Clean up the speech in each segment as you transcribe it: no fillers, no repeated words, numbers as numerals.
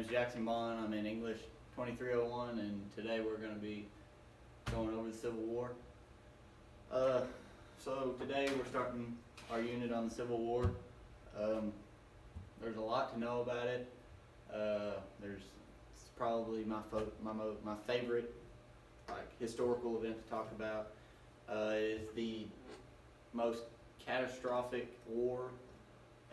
name's Jackson Bond. I'm in English 2301, and today we're going to be going over the Civil War. So today we're starting our unit on the Civil War. There's a lot to know about it. It's probably my favorite historical event to talk about. It is the most catastrophic war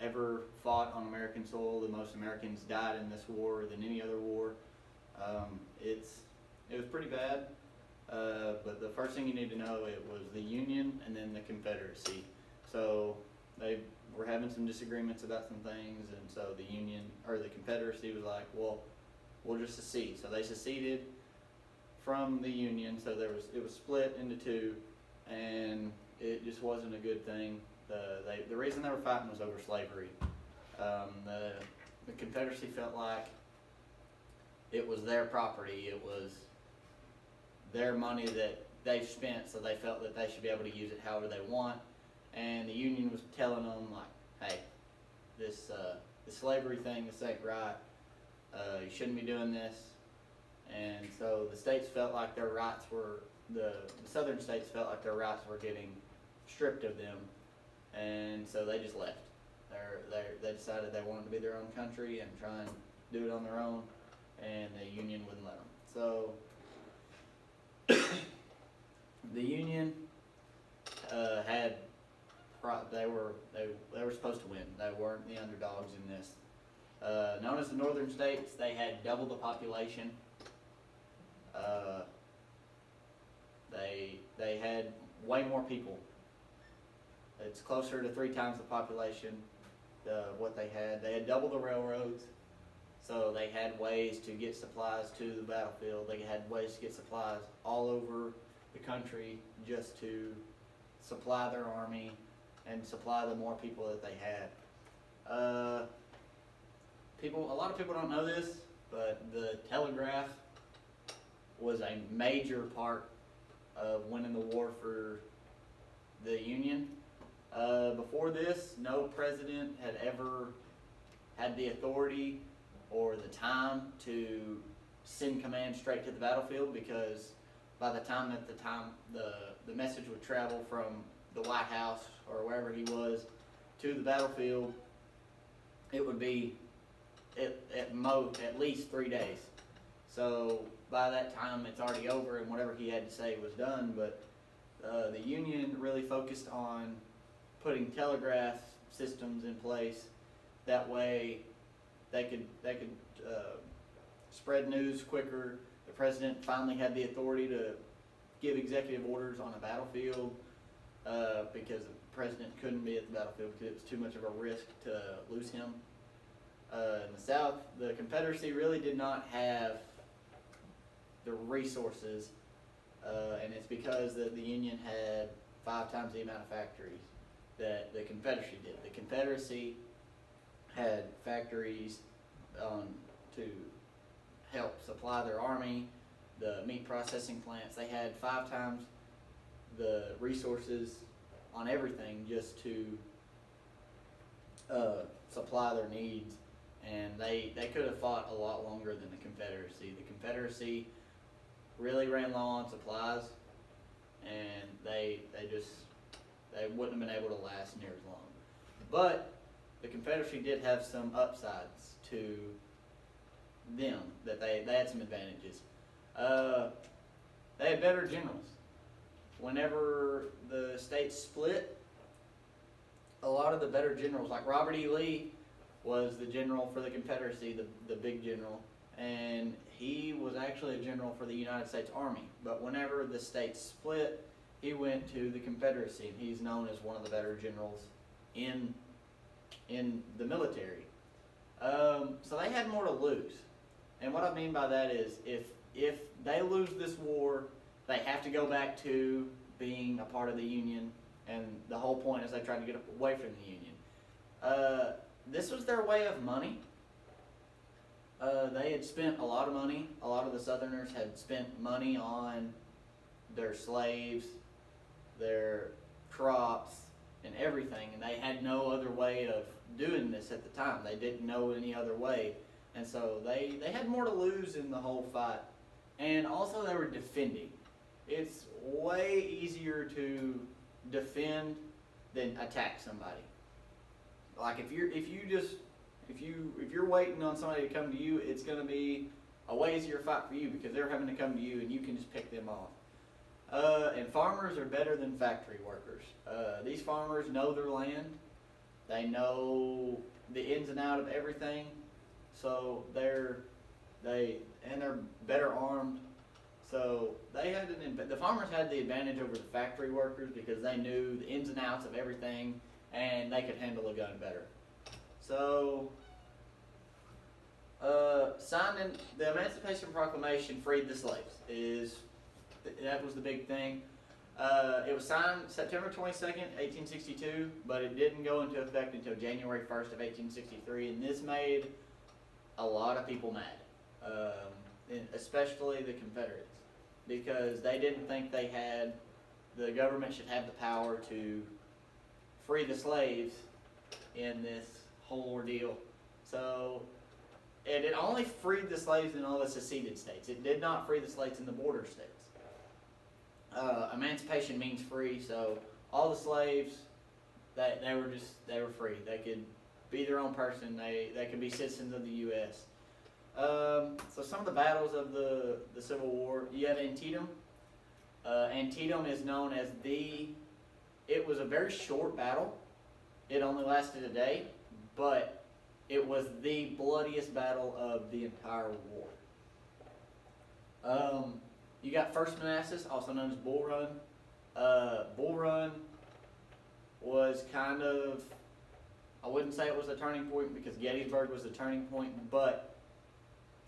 ever fought on American soil. The most Americans died in this war than any other war. It was pretty bad, but the first thing you need to know, it was the Union and then the Confederacy. So they were having some disagreements about some things, and so the Union or the Confederacy was like, well, we'll just secede. So they seceded from the Union. So it was split into two, and it just wasn't a good thing. The reason they were fighting was over slavery. The Confederacy felt like it was their property. It was their money that they've spent, so they felt that they should be able to use it however they want. And the Union was telling them, like, hey, this slavery thing, this ain't right. You shouldn't be doing this. And so the states felt like their rights were, the southern states felt like their rights were getting stripped of them. And so they just left. They decided they wanted to be their own country and try and do it on their own, and the Union wouldn't let them. So the Union they were supposed to win. They weren't the underdogs in this. Known as the Northern States, they had double the population. They had way more people. It's closer to 3 times the population, what they had. They had double the railroads, so they had ways to get supplies to the battlefield. They had ways to get supplies all over the country just to supply their army and supply the more people that they had. A lot of people don't know this, but the telegraph was a major part of winning the war for the Union. Before this, no president had ever had the authority or the time to send command straight to the battlefield, because by the time the message would travel from the White House or wherever he was to the battlefield, it would be at least 3 days. So by that time it's already over and whatever he had to say was done. But the Union really focused on putting telegraph systems in place. That way they could spread news quicker. The president finally had the authority to give executive orders on a battlefield, because the president couldn't be at the battlefield because it was too much of a risk to lose him. In the South, the Confederacy really did not have the resources, and it's because the Union had 5 times the amount of factories that the Confederacy did. The Confederacy had factories to help supply their army, the meat processing plants. They had 5 times the resources on everything just to supply their needs, and they could have fought a lot longer than the Confederacy. The Confederacy really ran low on supplies, and they wouldn't have been able to last near as long. But the Confederacy did have some upsides to them, that they had some advantages. They had better generals. Whenever the states split, a lot of the better generals, like Robert E. Lee was the general for the Confederacy, the big general, and he was actually a general for the United States Army. But whenever the states split, he went to the Confederacy, and he's known as one of the better generals in the military. So they had more to lose. And what I mean by that is, if they lose this war, they have to go back to being a part of the Union, and the whole point is they tried to get away from the Union. This was their way of money. They had spent a lot of money. A lot of the Southerners had spent money on their slaves, their crops, and everything, and they had no other way of doing this at the time. They didn't know any other way, And so they had more to lose in the whole fight. And also they were defending. It's way easier to defend than attack somebody. Like if you're waiting on somebody to come to you, it's gonna be a way easier fight for you because they're having to come to you and you can just pick them off. And farmers are better than factory workers. These farmers know their land. They know the ins and outs of everything. So they're better armed. So the farmers had the advantage over the factory workers because they knew the ins and outs of everything and they could handle a gun better. So signing the Emancipation Proclamation freed the slaves. That was the big thing. It was signed September 22nd, 1862, but it didn't go into effect until January 1st of 1863, and this made a lot of people mad, especially the Confederates, because they didn't think the government should have the power to free the slaves in this whole ordeal. So it only freed the slaves in all the seceded states. It did not free the slaves in the border states. Emancipation means free, so all the slaves, they were free. They could be their own person. They could be citizens of the U.S. So some of the battles of the Civil War, you have Antietam. Antietam is known as it was a very short battle. It only lasted a day, but it was the bloodiest battle of the entire war. You got First Manassas, also known as Bull Run. Bull Run was kind of, I wouldn't say it was a turning point because Gettysburg was the turning point, but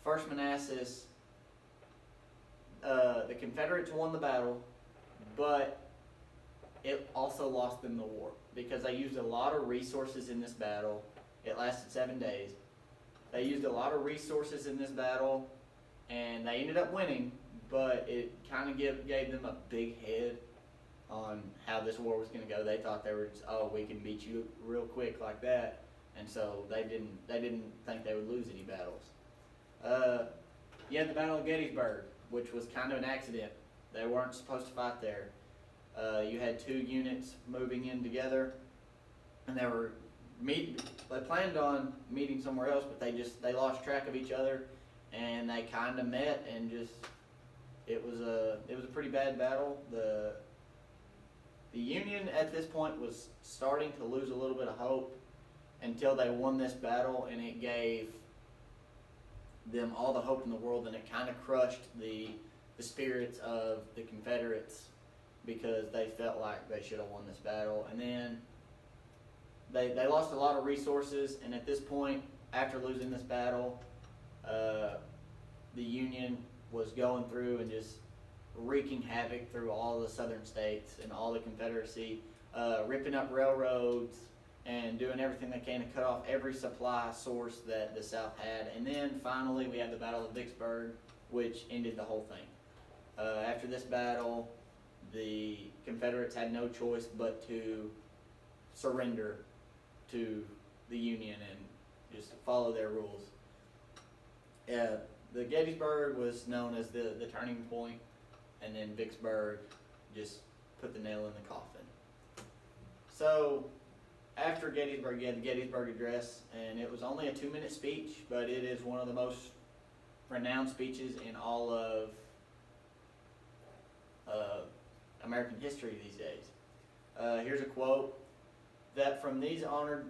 First Manassas, the Confederates won the battle, but it also lost them the war because they used a lot of resources in this battle. It lasted 7 days. They used a lot of resources in this battle, and they ended up winning, but it kind of gave them a big head on how this war was going to go. They thought they were just, we can beat you real quick like that, and so they didn't think they would lose any battles. You had the Battle of Gettysburg, which was kind of an accident. They weren't supposed to fight there. You had two units moving in together, and they planned on meeting somewhere else, but they lost track of each other, and they kind of met, and it was a pretty bad battle. The Union at this point was starting to lose a little bit of hope until they won this battle, and it gave them all the hope in the world, and it kind of crushed the spirits of the Confederates because they felt like they should have won this battle. And then they lost a lot of resources, and at this point, after losing this battle, the Union was going through and just wreaking havoc through all the southern states and all the Confederacy, ripping up railroads and doing everything they can to cut off every supply source that the South had. And then finally we had the Battle of Vicksburg, which ended the whole thing. After this battle, the Confederates had no choice but to surrender to the Union and just follow their rules. The Gettysburg was known as the turning point, and then Vicksburg just put the nail in the coffin. So after Gettysburg, you had the Gettysburg Address, and it was only a 2-minute speech, but it is one of the most renowned speeches in all of American history these days. Here's a quote: "That from these honored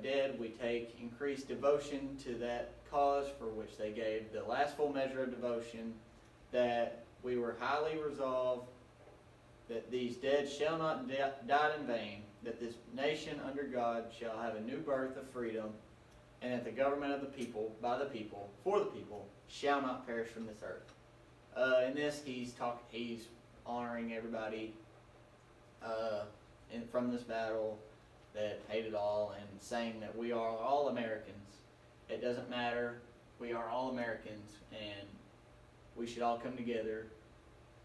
dead we take increased devotion to that cause for which they gave the last full measure of devotion, that we were highly resolved that these dead shall not die in vain, that this nation under God shall have a new birth of freedom, and that the government of the people, by the people, for the people, shall not perish from this earth." In this, he's honoring everybody from this battle that paid it all, and saying that we are all Americans. It doesn't matter. We are all Americans, and we should all come together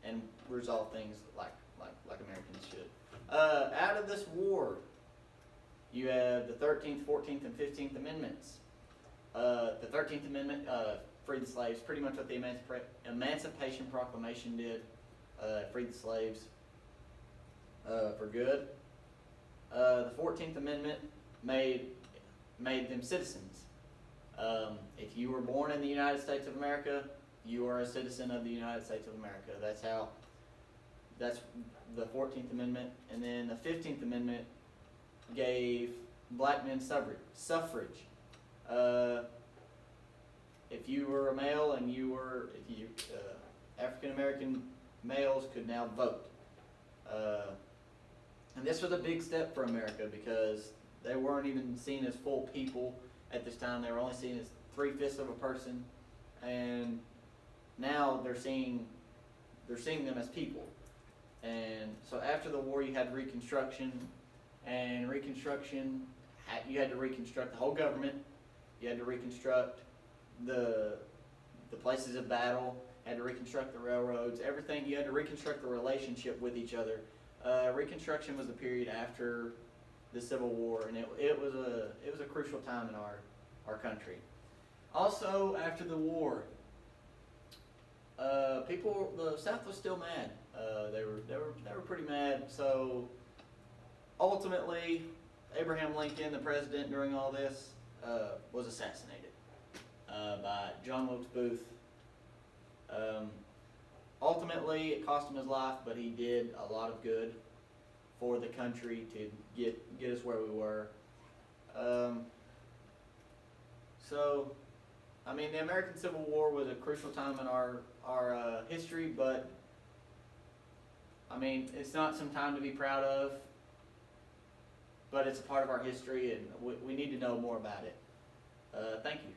and resolve things like Americans should. Out of this war, you have the 13th, 14th, and 15th Amendments. The 13th Amendment freed the slaves, pretty much what the Emancipation Proclamation did. Freed the slaves for good. The 14th Amendment made them citizens. If you were born in the United States of America, you are a citizen of the United States of America. That's the 14th Amendment. And then the 15th Amendment gave black men suffrage. If you were a male and African American males could now vote. And this was a big step for America because they weren't even seen as full people at this time. They were only seen as 3/5 of a person, and now they're seeing them as people. And so after the war, you had Reconstruction, and Reconstruction you had to reconstruct the whole government. You had to reconstruct the places of battle. Had to reconstruct the railroads. Everything. You had to reconstruct the relationship with each other. Reconstruction was the period after the Civil War, and it was a crucial time in our country. Also, after the war, the South was still mad. They were pretty mad. So ultimately, Abraham Lincoln, the president during all this, was assassinated by John Wilkes Booth. Ultimately, it cost him his life, but he did a lot of good for the country to get us where we were. So, I mean, the American Civil War was a crucial time in our history, but I mean, it's not some time to be proud of, but it's a part of our history, and we need to know more about it. Thank you.